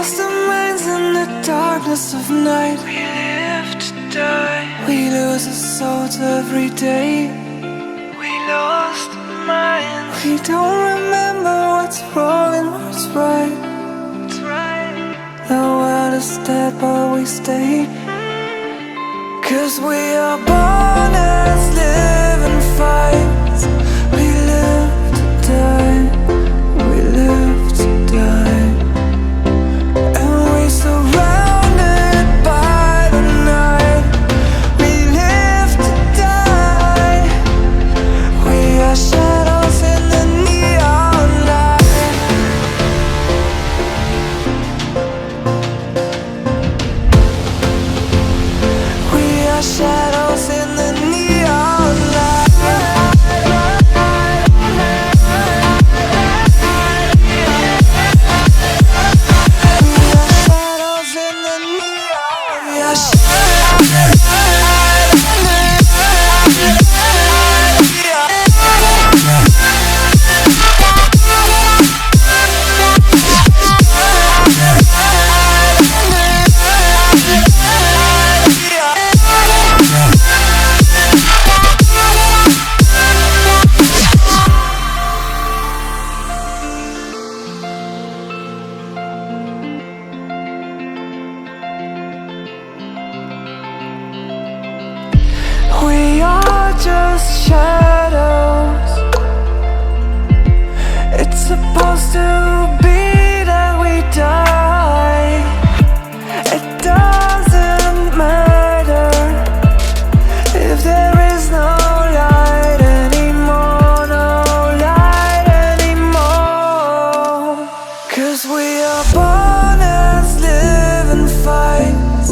lost our minds in the darkness of night. We live to die. We lose our souls every day. We lost our minds. We don't remember what's wrong and what's right. What's right. The world is dead but we stay. 'Cause we are born as living fights. We live to die. We live to die. And we surrounded by the night. We live to die. We are shadows in the neon light. We are shadows in the neon light. We are just shadows. It's supposed to be that we die. It doesn't matter if there is no light anymore, no light anymore. 'Cause we are born as living fights.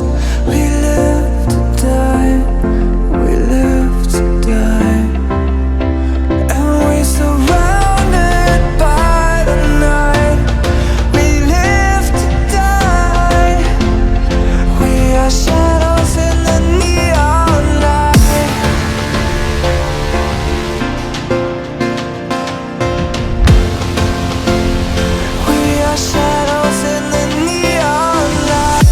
We live to die. We live to die. And we surrounded by the night. We live to die. We are shadows in the neon light. We are shadows in the neon light.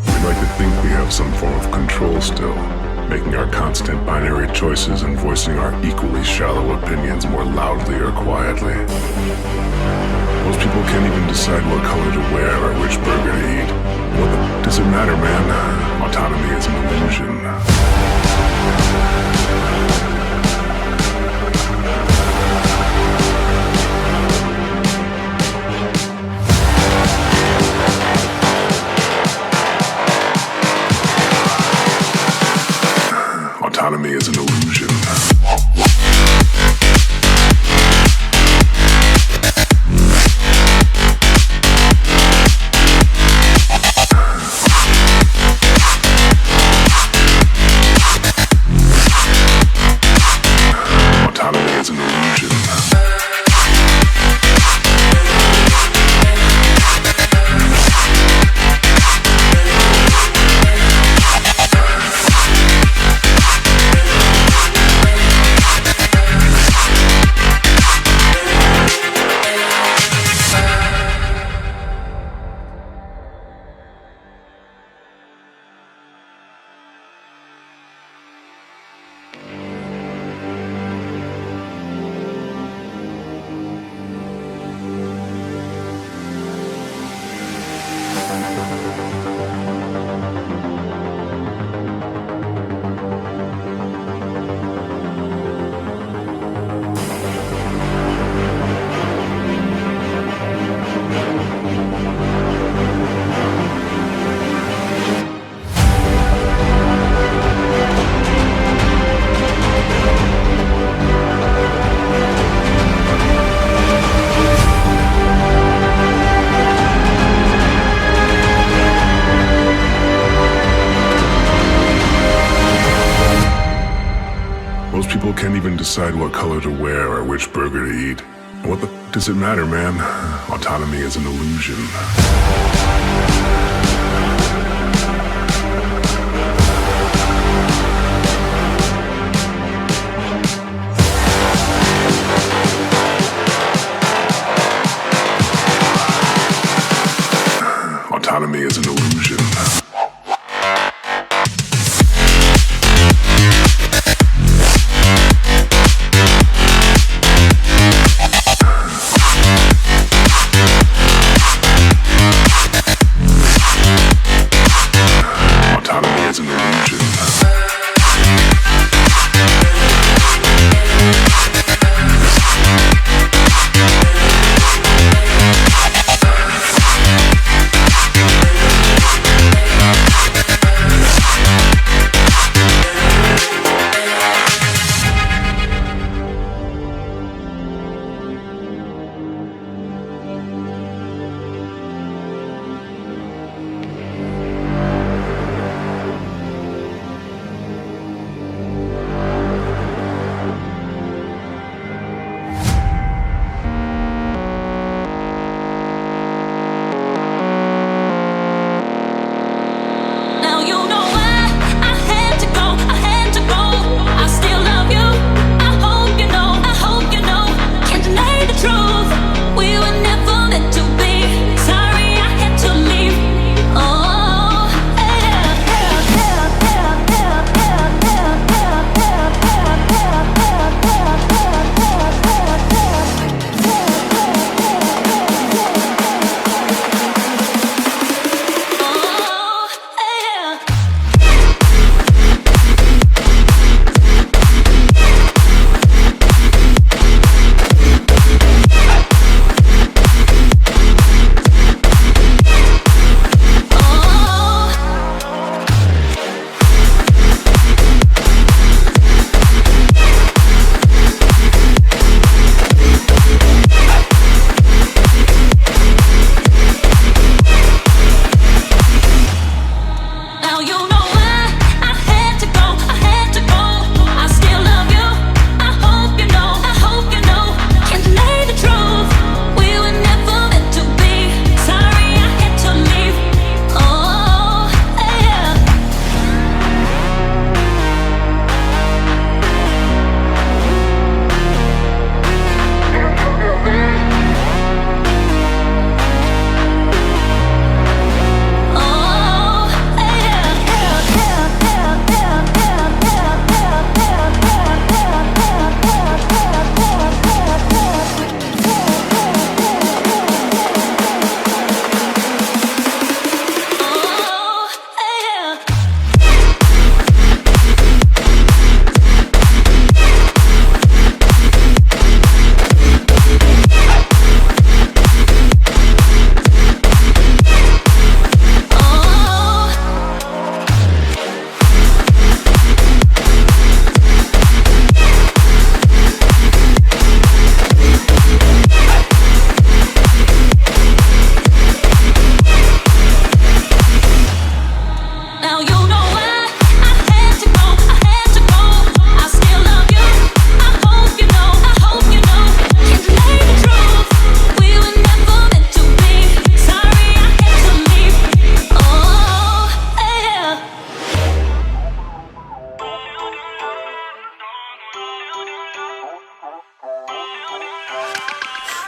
We like to think we have some form of control still, making our constant binary choices and voicing our equally shallow opinions more loudly or quietly. Most people can't even decide what color to wear or which burger to eat. What does it matter, man? Autonomy is an illusion. Autonomy is an illusion. people can't even decide what color to wear or which burger to eat. What the does it matter, man? Autonomy is an illusion. Autonomy is an illusion. Autonomy is an illusion.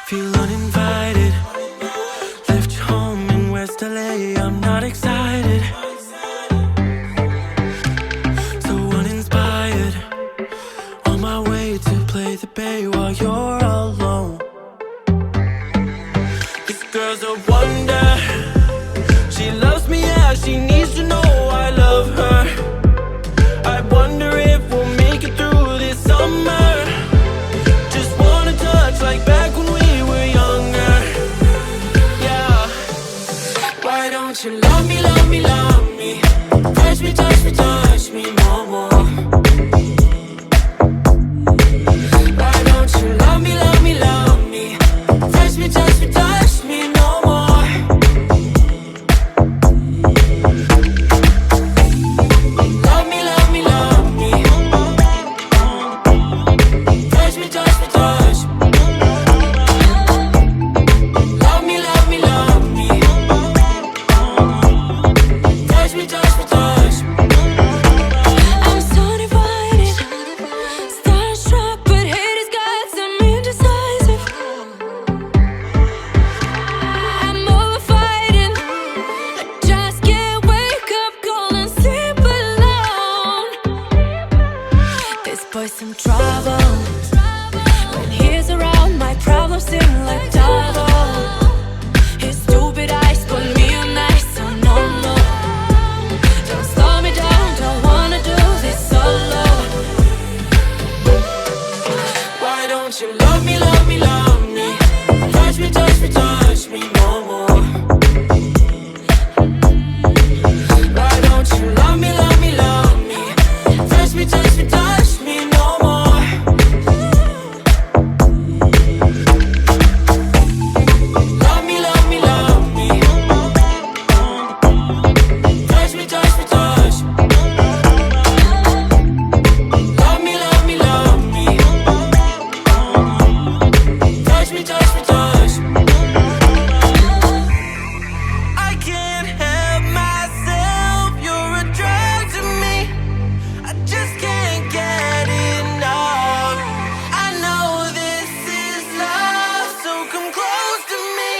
Feel uninvited. Left you home in West LA. I'm not excited. So uninspired. On my way to play the bay while you're alone. This girl's a wonder. She loves me, yeah, she needs to know I love her. I wonder if we'll make it through this summer. Just wanna touch like back when we were younger. Yeah. Why don't you love me, love me, love me? Touch me, touch me, touch me no more. Why don't you love me, love me, love me? Touch me, touch me, touch me no more. Love me, love me, love me. boy some trouble. When he's around, my problems seem like double. His stupid eyes put me on ice, so no, no. Don't slow me down, don't wanna do this solo. Why don't you love me, love me, love me? Touch me, touch me, touch me no more. Why don't you love me, love me, love me? Touch me, touch me, touch me no more. Love me, love me, love me. Touch me, touch me, touch me. Love me, love me, love me. Touch me, touch me, touch me. I can't help myself, you're a drug to me. I just can't get enough. I know this is love, so come close to me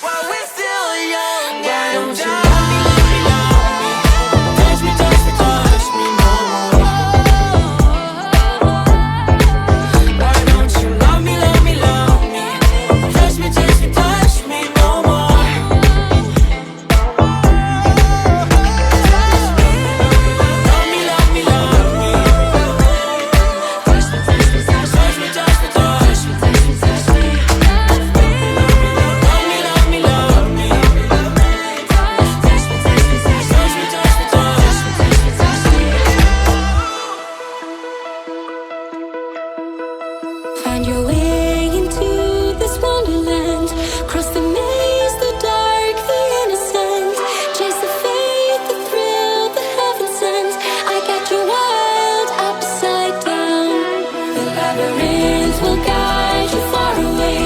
while we're still young. Why don't you love me, love me, love me? Touch me, touch me, touch me no more. Why don't you love me, love me, love me? Touch me, touch me, touch me no more. Love me, love me, love me. Touch me, touch me, touch me, touch me, touch me, touch me, touch me. Love me, love me, love me. Touch me, touch me, touch me, touch me, touch me, touch me. Find your way into this wonderland. Cross the maze, the dark, the innocent. Chase the faith, the thrill, the heaven sent. I got you wild upside down. The labyrinth will guide you far away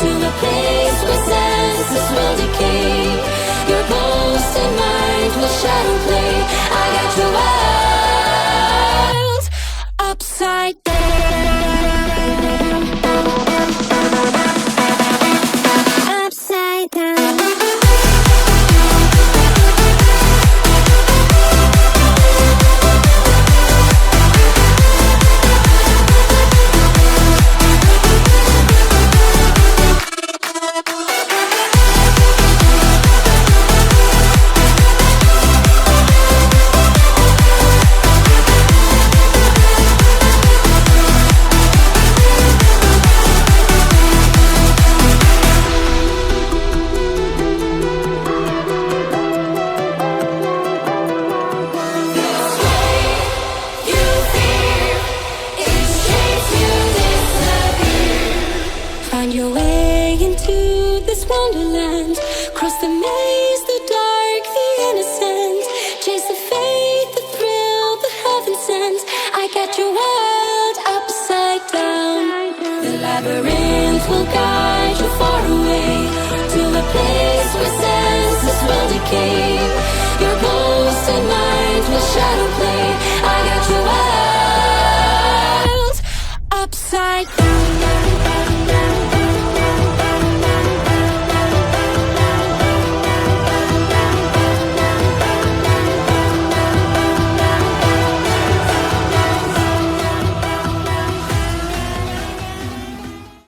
to the place where senses will decay. Your ghost and mind will shadow play. I got you wild upside down. Upside down. You fear its shapes you disappear. Find your way into this wonderland. Cross the maze, the dark, the innocent. Chase the faith, the thrill, the heaven sent. I got you wild upside down. The labyrinth